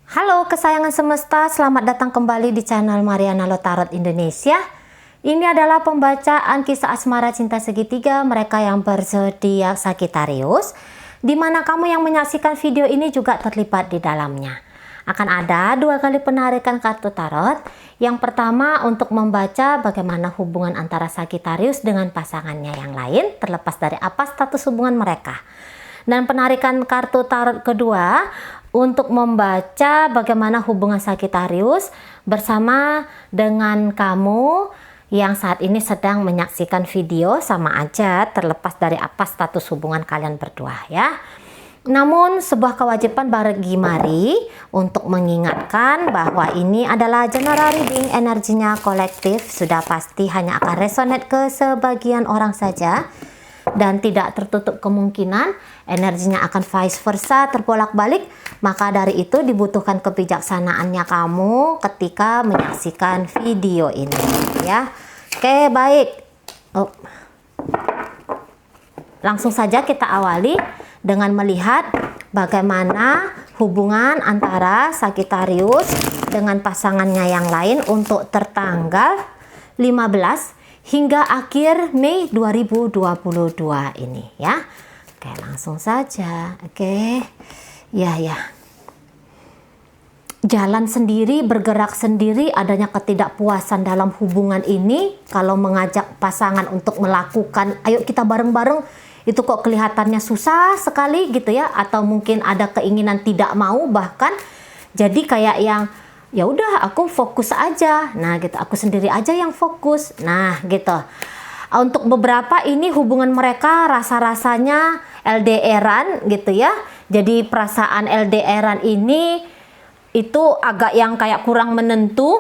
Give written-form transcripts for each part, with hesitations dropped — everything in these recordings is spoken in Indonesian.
Halo kesayangan semesta, selamat datang kembali di channel Mariana Lotarot Indonesia. Ini adalah pembacaan kisah asmara cinta segitiga mereka yang berzodiak Sagittarius, di mana kamu yang menyaksikan video ini juga terlibat di dalamnya. Akan ada 2 kali penarikan kartu tarot. Yang pertama untuk membaca bagaimana hubungan antara Sagittarius dengan pasangannya yang lain, terlepas dari apa status hubungan mereka. Dan penarikan kartu tarot kedua untuk membaca bagaimana hubungan Sagittarius bersama dengan kamu yang saat ini sedang menyaksikan video, sama aja terlepas dari apa status hubungan kalian berdua ya. Namun sebuah kewajiban bagi Mari untuk mengingatkan bahwa ini adalah general reading, energinya kolektif, sudah pasti hanya akan resonate ke sebagian orang saja dan tidak tertutup kemungkinan energinya akan vice versa terbolak-balik. Maka dari itu dibutuhkan kebijaksanaannya kamu ketika menyaksikan video ini ya. Oke, baik. Langsung saja kita awali dengan melihat bagaimana hubungan antara Sagittarius dengan pasangannya yang lain untuk tertanggal 15 hingga akhir Mei 2022 ini ya. Oke, langsung saja. Oke. Ya. Jalan sendiri, bergerak sendiri, adanya ketidakpuasan dalam hubungan ini. Kalau mengajak pasangan untuk melakukan, ayo kita bareng-bareng, itu kok kelihatannya susah sekali gitu ya, atau mungkin ada keinginan tidak mau, bahkan jadi kayak yang ya udah aku fokus aja, nah gitu, aku sendiri aja yang fokus, nah gitu. Untuk beberapa ini hubungan mereka rasa-rasanya LDR-an gitu ya. Jadi perasaan LDR-an ini itu agak yang kayak kurang menentu,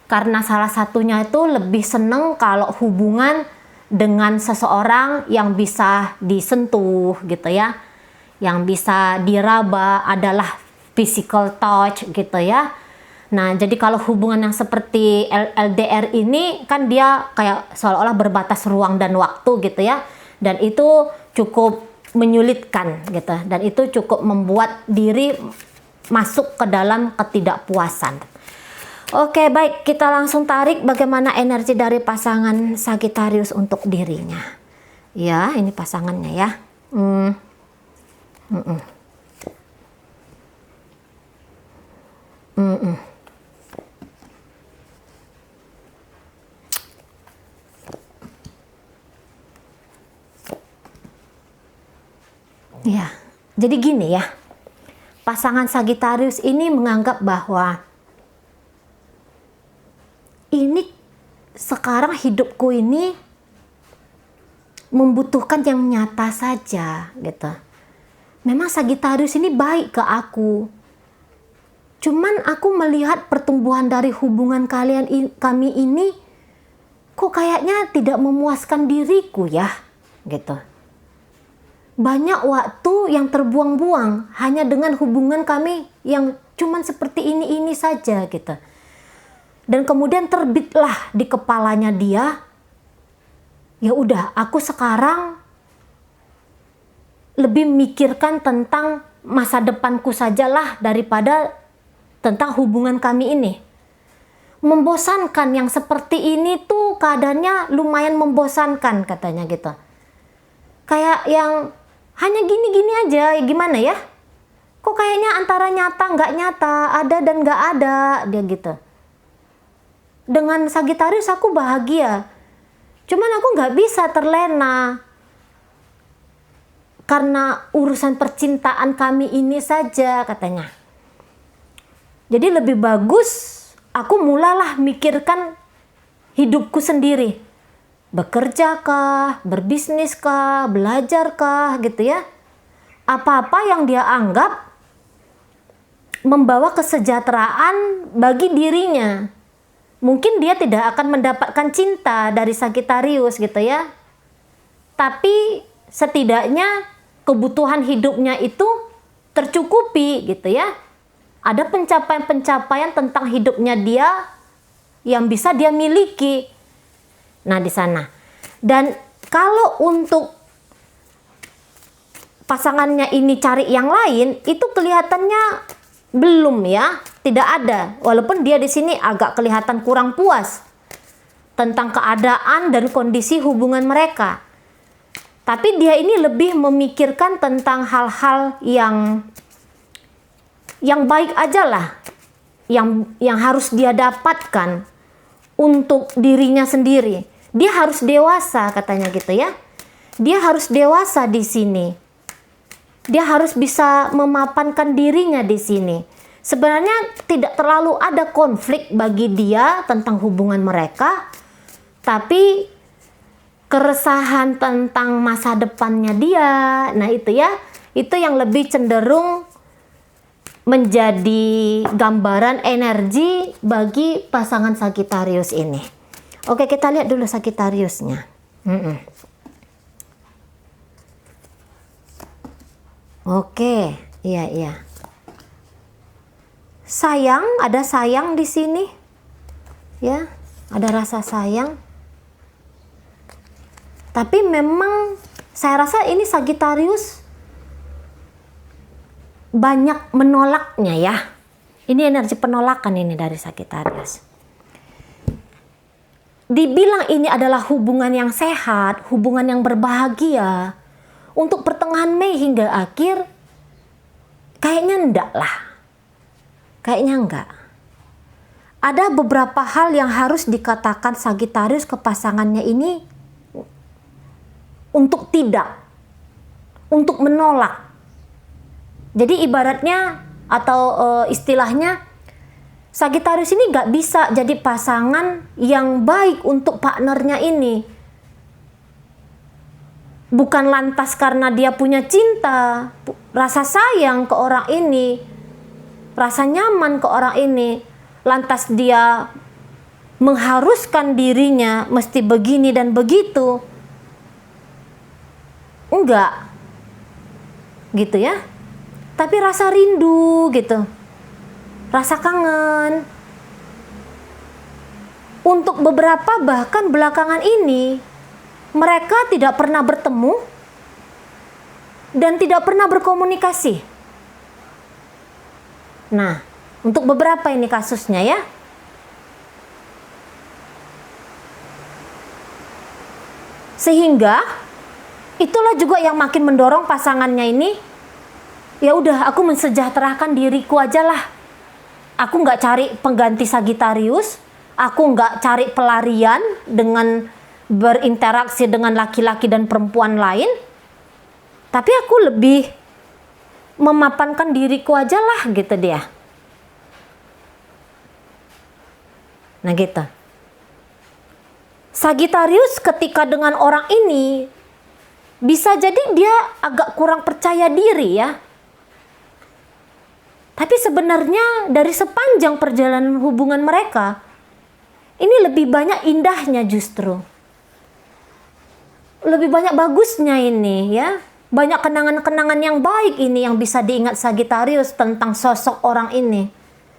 karena salah satunya itu lebih seneng kalau hubungan dengan seseorang yang bisa disentuh gitu ya, yang bisa diraba, adalah physical touch gitu ya. Nah, jadi kalau hubungan yang seperti LDR ini kan dia kayak seolah-olah berbatas ruang dan waktu gitu ya, dan itu cukup menyulitkan gitu, dan itu cukup membuat diri masuk ke dalam ketidakpuasan. Oke, baik, kita langsung tarik bagaimana energi dari pasangan Sagittarius untuk dirinya. Ya, ini pasangannya ya. Ya, jadi gini ya. Pasangan Sagittarius ini menganggap bahwa ini sekarang hidupku ini membutuhkan yang nyata saja gitu. Memang Sagittarius ini baik ke aku. Cuman aku melihat pertumbuhan dari hubungan kami ini kok kayaknya tidak memuaskan diriku ya gitu. Banyak waktu yang terbuang-buang hanya dengan hubungan kami yang cuman seperti ini saja gitu. Dan kemudian terbitlah di kepalanya dia, ya udah aku sekarang lebih mikirkan tentang masa depanku sajalah daripada tentang hubungan kami ini. Membosankan, yang seperti ini tuh keadaannya lumayan membosankan katanya gitu. Kayak yang hanya gini-gini aja, gimana ya? Kok kayaknya antara nyata nggak nyata, ada dan nggak ada, dia gitu. Dengan Sagittarius aku bahagia, cuman aku nggak bisa terlena karena urusan percintaan kami ini saja katanya. Jadi lebih bagus aku mulalah mikirkan hidupku sendiri. Bekerja kah, berbisnis kah, belajar kah gitu ya. Apa-apa yang dia anggap membawa kesejahteraan bagi dirinya. Mungkin dia tidak akan mendapatkan cinta dari Sagittarius gitu ya. Tapi setidaknya kebutuhan hidupnya itu tercukupi gitu ya. Ada pencapaian-pencapaian tentang hidupnya dia yang bisa dia miliki. Nah, di sana. Dan kalau untuk pasangannya ini cari yang lain, itu kelihatannya Belum ya, tidak ada. Walaupun dia di sini agak kelihatan kurang puas tentang keadaan dan kondisi hubungan mereka. Tapi dia ini lebih memikirkan tentang hal-hal yang baik aja lah. Yang harus dia dapatkan untuk dirinya sendiri. Dia harus dewasa katanya gitu ya. Dia harus dewasa di sini. Dia harus bisa memapankan dirinya di sini. Sebenarnya tidak terlalu ada konflik bagi dia tentang hubungan mereka, tapi keresahan tentang masa depannya dia, nah itu ya, itu yang lebih cenderung menjadi gambaran energi bagi pasangan Sagittarius ini. Oke, kita lihat dulu Sagittariusnya. Oke, iya. Sayang, ada sayang di sini. Ya, ada rasa sayang. Tapi memang saya rasa ini Sagittarius banyak menolaknya ya. Ini energi penolakan ini dari Sagittarius. Dibilang ini adalah hubungan yang sehat, hubungan yang berbahagia. Untuk pertengahan Mei hingga akhir, kayaknya enggak lah. Kayaknya enggak. Ada beberapa hal yang harus dikatakan Sagittarius ke pasangannya ini untuk tidak, untuk menolak. Jadi ibaratnya atau istilahnya Sagittarius ini nggak bisa jadi pasangan yang baik untuk partnernya ini. Bukan lantas karena dia punya cinta, rasa sayang ke orang ini, rasa nyaman ke orang ini, lantas dia mengharuskan dirinya mesti begini dan begitu. Enggak. Gitu ya. Tapi rasa rindu gitu. Rasa kangen. Untuk beberapa bahkan belakangan ini mereka tidak pernah bertemu dan tidak pernah berkomunikasi. Nah, untuk beberapa ini kasusnya ya. Sehingga itulah juga yang makin mendorong pasangannya ini, ya udah aku mensejahterakan diriku aja lah. Aku nggak cari pengganti Sagittarius, aku nggak cari pelarian dengan berinteraksi dengan laki-laki dan perempuan lain, tapi aku lebih memapankan diriku aja lah gitu dia. Nah gitu. Sagittarius ketika dengan orang ini bisa jadi dia agak kurang percaya diri ya. Tapi sebenarnya dari sepanjang perjalanan hubungan mereka ini lebih banyak indahnya justru. Lebih banyak bagusnya ini ya. Banyak kenangan-kenangan yang baik ini yang bisa diingat Sagittarius tentang sosok orang ini.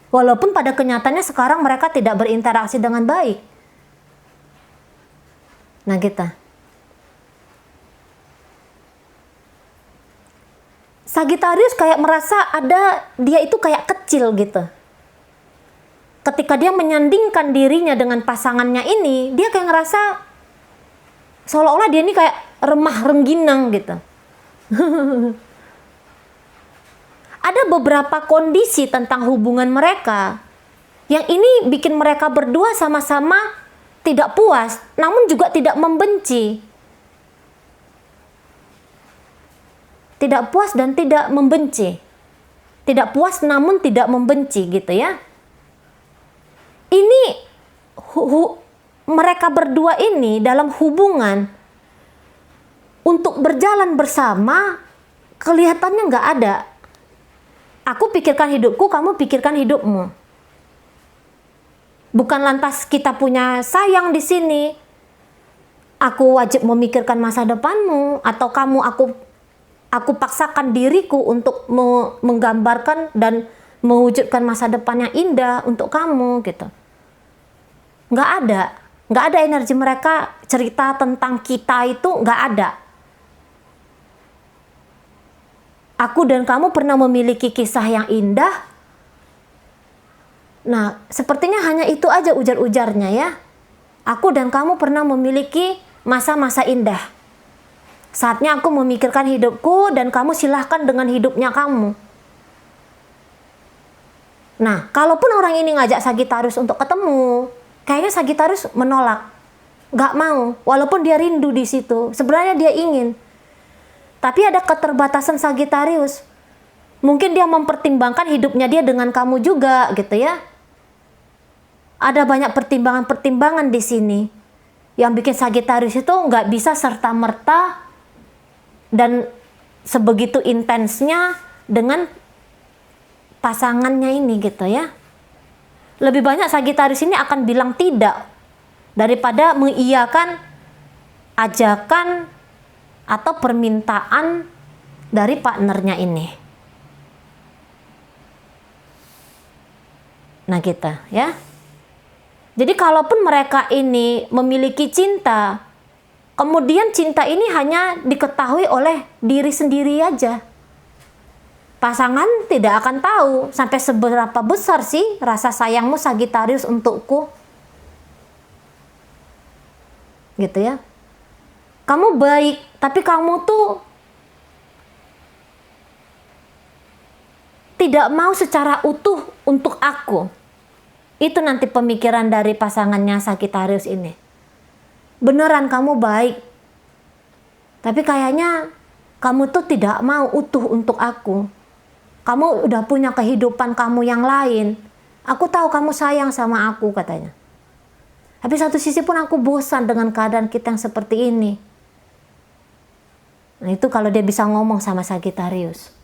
Walaupun pada kenyataannya sekarang mereka tidak berinteraksi dengan baik. Nah gitu. Sagittarius kayak merasa dia itu kayak kecil gitu. Ketika dia menyandingkan dirinya dengan pasangannya ini, dia kayak ngerasa seolah-olah dia ini kayak remah rengginang gitu. Ada beberapa kondisi tentang hubungan mereka yang ini bikin mereka berdua sama-sama tidak puas, namun juga tidak membenci. Tidak puas dan tidak membenci. Tidak puas namun tidak membenci gitu ya. Ini mereka berdua ini dalam hubungan untuk berjalan bersama kelihatannya nggak ada. Aku pikirkan hidupku, kamu pikirkan hidupmu. Bukan lantas kita punya sayang di sini. Aku wajib memikirkan masa depanmu atau aku paksakan diriku untuk menggambarkan dan mewujudkan masa depan yang indah untuk kamu gitu. Nggak ada energi mereka cerita tentang kita itu nggak ada. Aku dan kamu pernah memiliki kisah yang indah, Nah, sepertinya hanya itu aja ujar-ujarnya ya. Aku dan kamu pernah memiliki masa-masa indah. Saatnya aku memikirkan hidupku dan kamu silahkan dengan hidupnya kamu. Nah, kalaupun orang ini ngajak Sagittarius untuk ketemu, kayaknya Sagittarius menolak. Gak mau, walaupun dia rindu di situ. Sebenarnya dia ingin. Tapi ada keterbatasan Sagittarius. Mungkin dia mempertimbangkan hidupnya dia dengan kamu juga gitu ya. Ada banyak pertimbangan-pertimbangan di sini. Yang bikin Sagittarius itu nggak bisa serta-merta dan sebegitu intensnya dengan pasangannya ini gitu ya. Lebih banyak Sagittarius ini akan bilang tidak daripada mengiyakan ajakan atau permintaan dari partnernya ini. Nah gitu ya. Jadi kalaupun mereka ini memiliki cinta, kemudian cinta ini hanya diketahui oleh diri sendiri aja. Pasangan tidak akan tahu sampai seberapa besar sih rasa sayangmu Sagittarius untukku. Gitu ya. Kamu baik, tapi kamu tuh tidak mau secara utuh untuk aku. Itu nanti pemikiran dari pasangannya Sagittarius ini. Beneran kamu baik, tapi kayaknya kamu tuh tidak mau utuh untuk aku. Kamu udah punya kehidupan kamu yang lain. Aku tahu kamu sayang sama aku katanya. Tapi satu sisi pun aku bosan dengan keadaan kita yang seperti ini. Nah itu kalau dia bisa ngomong sama Sagittarius.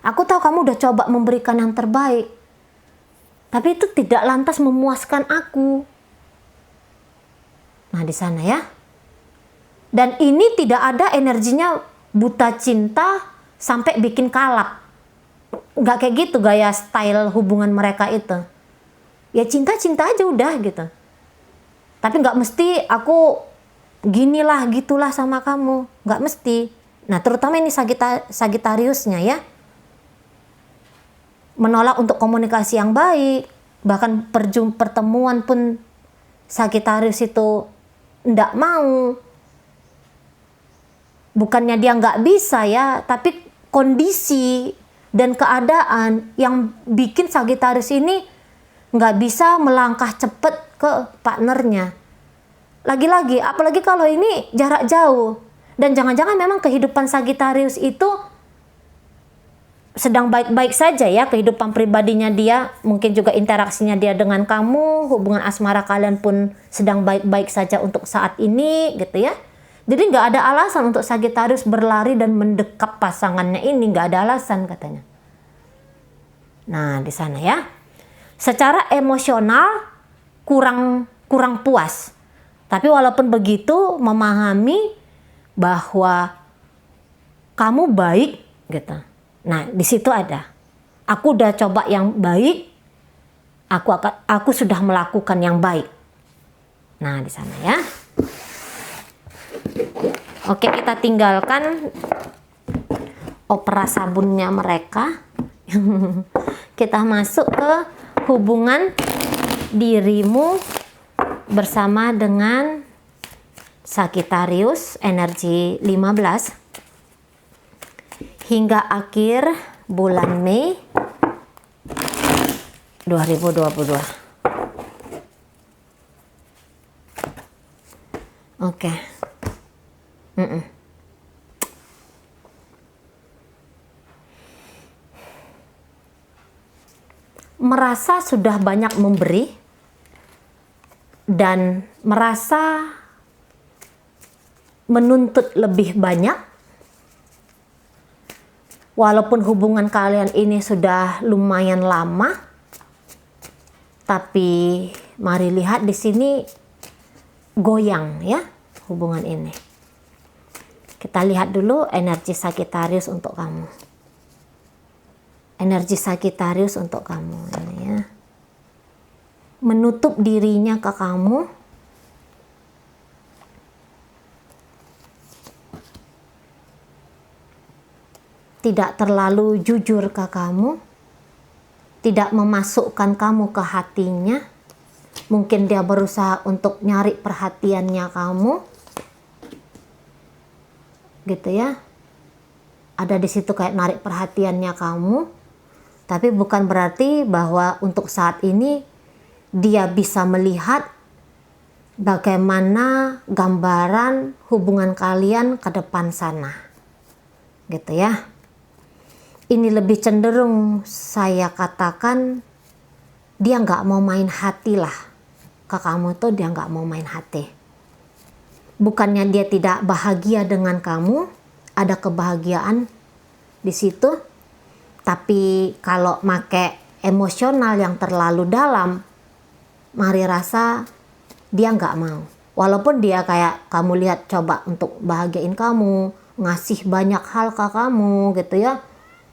Aku tahu kamu udah coba memberikan yang terbaik. Tapi itu tidak lantas memuaskan aku. Nah di sana ya. Dan ini tidak ada energinya buta cinta sampai bikin kalap. Nggak kayak gitu gaya style hubungan mereka itu. Ya cinta-cinta aja udah gitu. Tapi nggak mesti aku ginilah gitulah sama kamu. Nggak mesti. Nah terutama ini Sagittariusnya ya. Menolak untuk komunikasi yang baik. Bahkan pertemuan pun Sagittarius itu nggak mau. Bukannya dia nggak bisa ya, tapi kondisi dan keadaan yang bikin Sagittarius ini nggak bisa melangkah cepat ke partnernya. Lagi-lagi, apalagi kalau ini jarak jauh. Dan jangan-jangan memang kehidupan Sagittarius itu sedang baik-baik saja ya, kehidupan pribadinya dia, mungkin juga interaksinya dia dengan kamu, hubungan asmara kalian pun sedang baik-baik saja untuk saat ini gitu ya. Jadi nggak ada alasan untuk Sagittarius berlari dan mendekap pasangannya ini, nggak ada alasan katanya. Nah di sana ya, secara emosional kurang puas. Tapi walaupun begitu memahami bahwa kamu baik gitu. Nah, di situ ada. Aku udah coba yang baik. Aku sudah melakukan yang baik. Nah, di sana ya. Oke, kita tinggalkan opera sabunnya mereka. Kita masuk ke hubungan dirimu bersama dengan Sagittarius energi 15 hingga akhir bulan Mei 2022. Oke. Merasa sudah banyak memberi dan merasa menuntut lebih banyak. Walaupun hubungan kalian ini sudah lumayan lama, tapi mari lihat di sini goyang ya hubungan ini. Kita lihat dulu energi Sagittarius untuk kamu. Energi Sagittarius untuk kamu ini ya. Menutup dirinya ke kamu. Tidak terlalu jujur ke kamu. tidak memasukkan kamu ke hatinya. Mungkin dia berusaha untuk nyari perhatiannya kamu, gitu ya. Ada di situ kayak narik perhatiannya kamu, tapi bukan berarti bahwa untuk saat ini dia bisa melihat bagaimana gambaran hubungan kalian ke depan sana, gitu ya. Ini lebih cenderung saya katakan dia nggak mau main hati lah ke kamu tuh, dia nggak mau main hati. Bukannya dia tidak bahagia dengan kamu, ada kebahagiaan di situ, tapi kalau make emosional yang terlalu dalam, mari rasa dia nggak mau. Walaupun dia kayak kamu lihat coba untuk bahagiain kamu, ngasih banyak hal ke kamu gitu ya.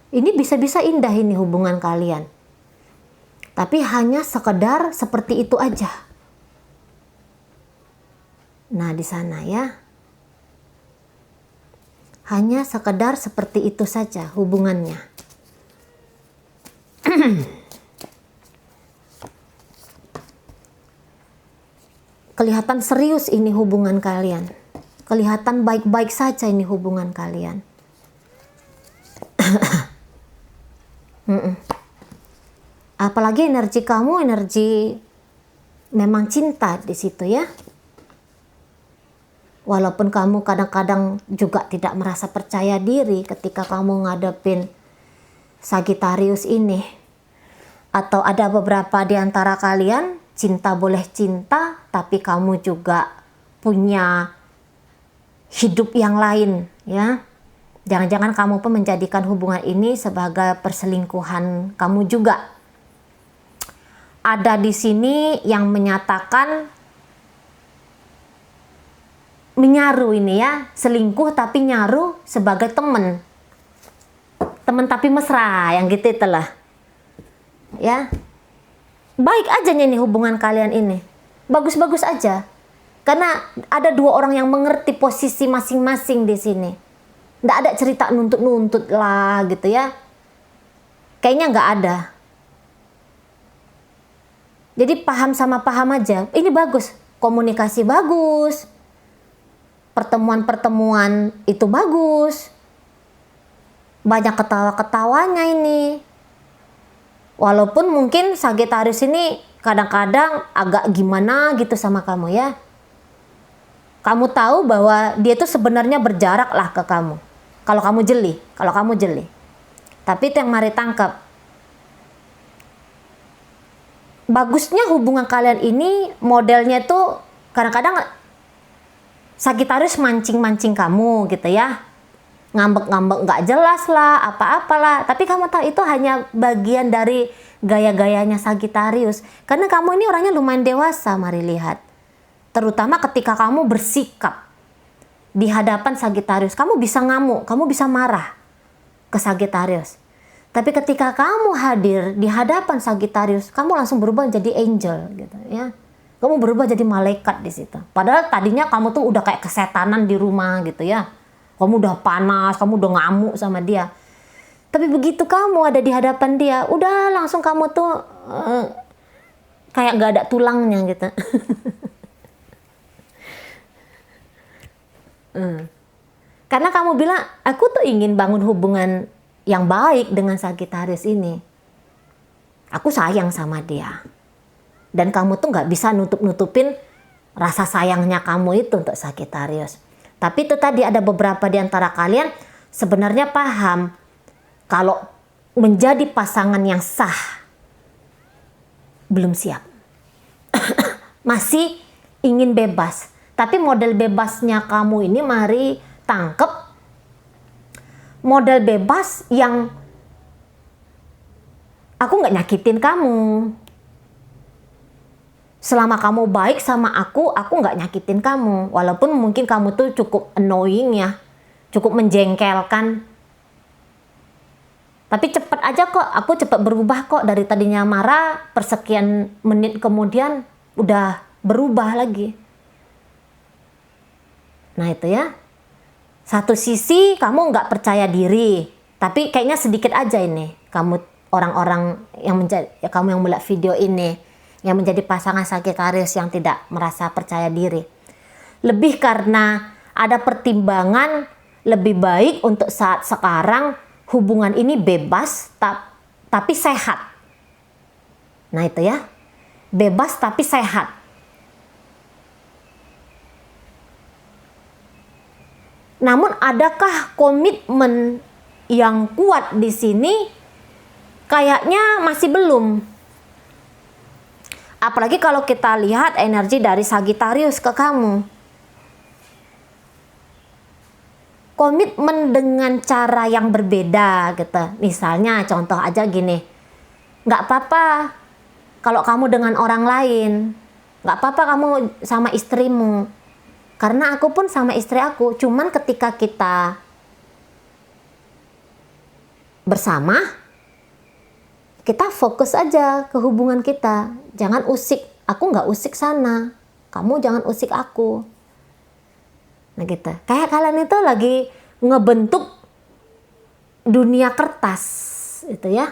Ini bisa-bisa indah ini hubungan kalian. Tapi hanya sekedar seperti itu aja. Nah, di sana ya. Hanya sekedar seperti itu saja hubungannya. Kelihatan serius ini hubungan kalian. Kelihatan baik-baik saja ini hubungan kalian. Apalagi energi kamu, energi memang cinta di situ ya. Walaupun kamu kadang-kadang juga tidak merasa percaya diri ketika kamu ngadepin Sagittarius ini. Atau ada beberapa di antara kalian, cinta boleh cinta, tapi kamu juga punya hidup yang lain ya. Jangan-jangan kamu pun menjadikan hubungan ini sebagai perselingkuhan kamu juga. Ada di sini yang menyatakan menyaru ini ya, selingkuh tapi nyaru sebagai teman. Teman tapi mesra, yang gitu itulah. Ya. Baik aja nih hubungan kalian ini. Bagus-bagus aja. Karena ada dua orang yang mengerti posisi masing-masing di sini. Nggak ada cerita nuntut-nuntut lah gitu ya. Kayaknya nggak ada. Jadi paham sama paham aja. Ini bagus. Komunikasi bagus. Pertemuan-pertemuan itu bagus. Banyak ketawa-ketawanya ini. Walaupun mungkin Sagittarius ini kadang-kadang agak gimana gitu sama kamu ya. Kamu tahu bahwa dia tuh sebenarnya berjarak lah ke kamu. Kalau kamu jeli. Tapi itu yang mari tangkap. Bagusnya hubungan kalian ini modelnya tuh kadang-kadang Sagittarius mancing-mancing kamu gitu ya. Ngambek-ngambek nggak jelas lah, apa-apalah. Tapi kamu tahu itu hanya bagian dari gaya-gayanya Sagittarius. Karena kamu ini orangnya lumayan dewasa, mari lihat. Terutama ketika kamu bersikap di hadapan Sagittarius. Kamu bisa ngamuk, kamu bisa marah ke Sagittarius. Tapi ketika kamu hadir di hadapan Sagittarius, kamu langsung berubah jadi angel gitu ya. Kamu berubah jadi malaikat di situ. Padahal tadinya kamu tuh udah kayak kesetanan di rumah gitu ya. Kamu udah panas, kamu udah ngamuk sama dia. Tapi begitu kamu ada di hadapan dia, udah langsung kamu tuh kayak gak ada tulangnya gitu. Karena kamu bilang, aku tuh ingin bangun hubungan yang baik dengan Sagittarius ini. Aku sayang sama dia. Dan kamu tuh gak bisa nutup-nutupin rasa sayangnya kamu itu untuk Sagittarius. Tapi itu tadi ada beberapa di antara kalian sebenarnya paham kalau menjadi pasangan yang sah belum siap. Masih ingin bebas. Tapi model bebasnya kamu ini mari tangkep. Model bebas yang aku nggak nyakitin kamu. Selama kamu baik sama aku nggak nyakitin kamu. Walaupun mungkin kamu tuh cukup annoying ya, cukup menjengkelkan. Tapi cepet aja kok, aku cepet berubah kok. Dari tadinya marah, persekian menit kemudian udah berubah lagi. Nah itu ya. Satu sisi kamu nggak percaya diri, tapi kayaknya sedikit aja ini. Kamu orang-orang yang menjadi, ya kamu yang melihat video ini, yang menjadi pasangan Sagittarius yang tidak merasa percaya diri. Lebih karena ada pertimbangan lebih baik untuk saat sekarang hubungan ini bebas tapi sehat. Nah itu ya, bebas tapi sehat. Namun adakah komitmen yang kuat di sini? Kayaknya masih belum. Apalagi kalau kita lihat energi dari Sagittarius ke kamu. Komitmen dengan cara yang berbeda gitu. Misalnya contoh aja gini. Nggak apa-apa kalau kamu dengan orang lain. Nggak apa-apa kamu sama istrimu. Karena aku pun sama istri aku. Cuman ketika kita bersama, kita fokus aja ke hubungan kita. Jangan usik. Aku nggak usik sana. Kamu jangan usik aku. Nah gitu. Kayak kalian itu lagi ngebentuk dunia kertas. Itu ya.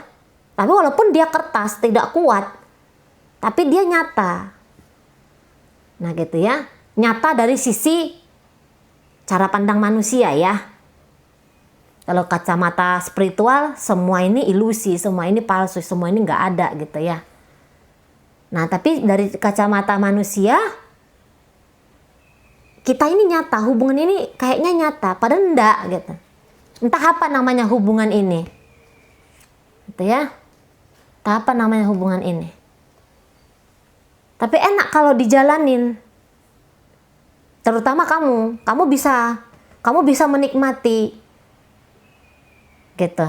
Tapi walaupun dia kertas, tidak kuat. Tapi dia nyata. Nah gitu ya. Nyata dari sisi cara pandang manusia ya. Kalau kacamata spiritual, semua ini ilusi, semua ini palsu, semua ini nggak ada gitu ya. Nah tapi dari kacamata manusia, kita ini nyata, hubungan ini kayaknya nyata, padahal enggak gitu. Entah apa namanya hubungan ini. Gitu ya. Entah apa namanya hubungan ini. Tapi enak kalau dijalanin. Terutama kamu bisa menikmati gitu.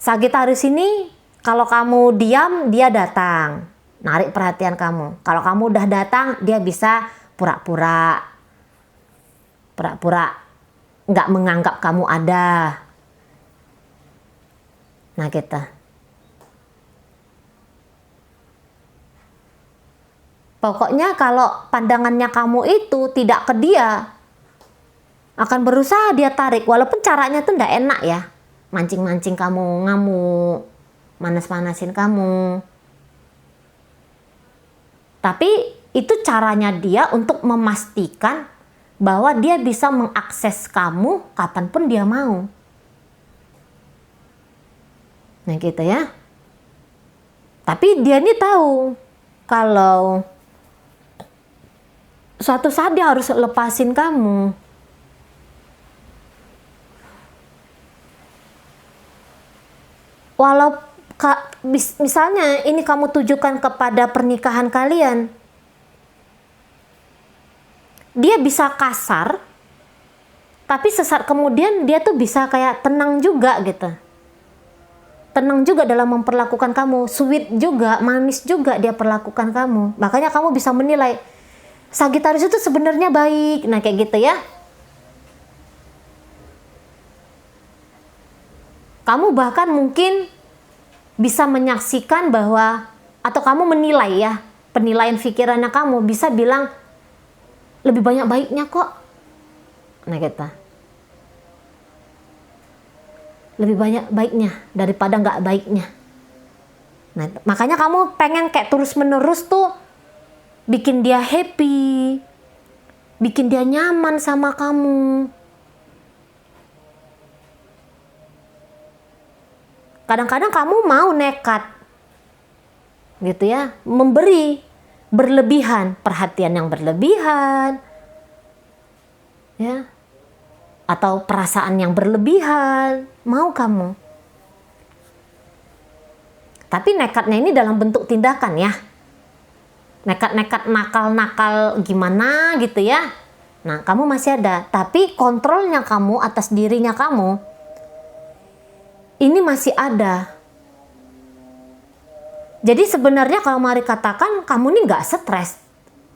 Sagittarius ini kalau kamu diam, dia datang, narik perhatian kamu. Kalau kamu udah datang, dia bisa pura-pura nggak menganggap kamu ada. Nah gitu. Pokoknya kalau pandangannya kamu itu tidak ke dia, akan berusaha dia tarik. Walaupun caranya tuh nggak enak ya. Mancing-mancing kamu, ngamuk, manas-manasin kamu. Tapi itu caranya dia untuk memastikan bahwa dia bisa mengakses kamu kapanpun dia mau. Nah gitu ya. Tapi dia ini tahu kalau suatu saat dia harus lepasin kamu. Walau misalnya ini kamu tujukan kepada pernikahan kalian, dia bisa kasar, tapi sesaat kemudian dia tuh bisa kayak tenang juga gitu. Tenang juga dalam memperlakukan kamu, sweet juga, manis juga dia perlakukan kamu. Makanya kamu bisa menilai Sagittarius itu sebenarnya baik. Nah kayak gitu ya. Kamu bahkan mungkin bisa menyaksikan bahwa, atau kamu menilai ya, penilaian pikirannya kamu bisa bilang lebih banyak baiknya kok. Nah gitu. Lebih banyak baiknya daripada nggak baiknya. Nah makanya kamu pengen kayak terus menerus tuh bikin dia happy, bikin dia nyaman sama kamu. Kadang-kadang kamu mau nekat gitu ya, memberi berlebihan, perhatian yang berlebihan ya, atau perasaan yang berlebihan, mau kamu. Tapi nekatnya ini dalam bentuk tindakan ya. Nekat-nekat nakal-nakal gimana gitu ya. Nah kamu masih ada, tapi kontrolnya kamu atas dirinya kamu ini masih ada. Jadi sebenarnya kalau mari katakan kamu ini nggak stres,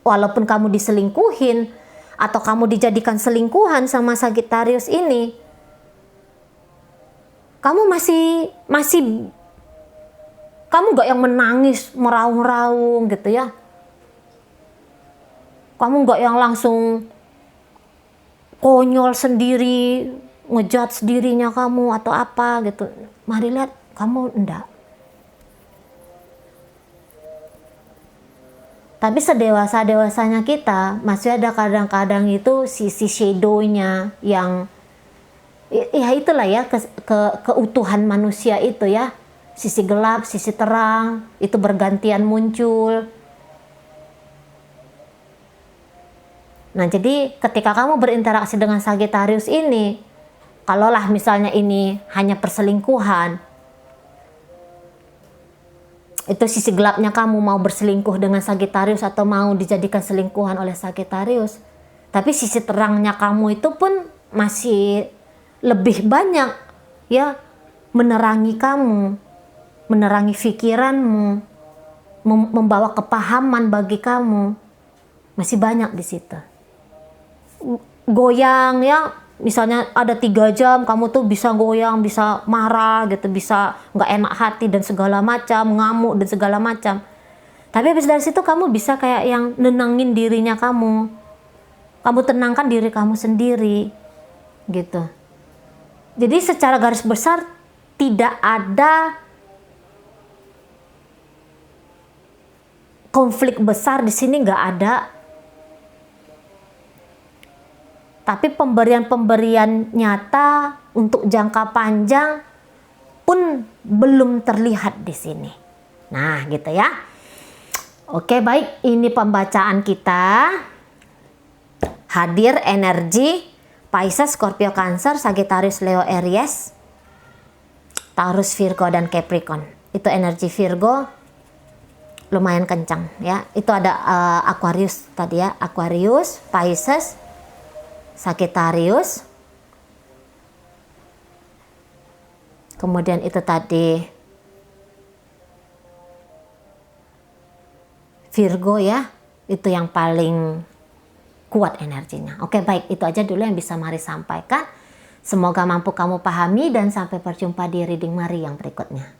walaupun kamu diselingkuhin atau kamu dijadikan selingkuhan sama Sagittarius ini, kamu masih kamu nggak yang menangis meraung-raung gitu ya. Kamu nggak yang langsung konyol sendiri, ngejudge dirinya kamu atau apa gitu. Mari lihat kamu enggak. Tapi sedewasa-dewasanya kita masih ada kadang-kadang itu sisi shadow-nya yang ya itulah ya keutuhan manusia itu ya. Sisi gelap, sisi terang itu bergantian muncul. Nah, jadi ketika kamu berinteraksi dengan Sagittarius ini, kalaulah misalnya ini hanya perselingkuhan, itu sisi gelapnya kamu mau berselingkuh dengan Sagittarius atau mau dijadikan selingkuhan oleh Sagittarius. Tapi sisi terangnya kamu itu pun masih lebih banyak ya menerangi kamu, menerangi pikiranmu, membawa kepahaman bagi kamu. Masih banyak di situ. Goyang ya, misalnya ada 3 jam kamu tuh bisa goyang, bisa marah gitu, bisa nggak enak hati dan segala macam, ngamuk dan segala macam. Tapi habis dari situ kamu bisa kayak yang nenangin dirinya kamu tenangkan diri kamu sendiri gitu. Jadi secara garis besar tidak ada konflik besar di sini, nggak ada. Tapi pemberian-pemberian nyata untuk jangka panjang pun belum terlihat di sini. Nah, gitu ya. Oke, baik. Ini pembacaan kita. Hadir energi Pisces, Scorpio, Cancer, Sagittarius, Leo, Aries, Taurus, Virgo, dan Capricorn. Itu energi Virgo lumayan kencang ya. Itu ada Aquarius tadi ya. Aquarius, Pisces, Sagittarius, kemudian itu tadi Virgo ya, itu yang paling kuat energinya. Oke, baik, itu aja dulu yang bisa Mari sampaikan. Semoga mampu kamu pahami dan sampai berjumpa di reading Mari yang berikutnya.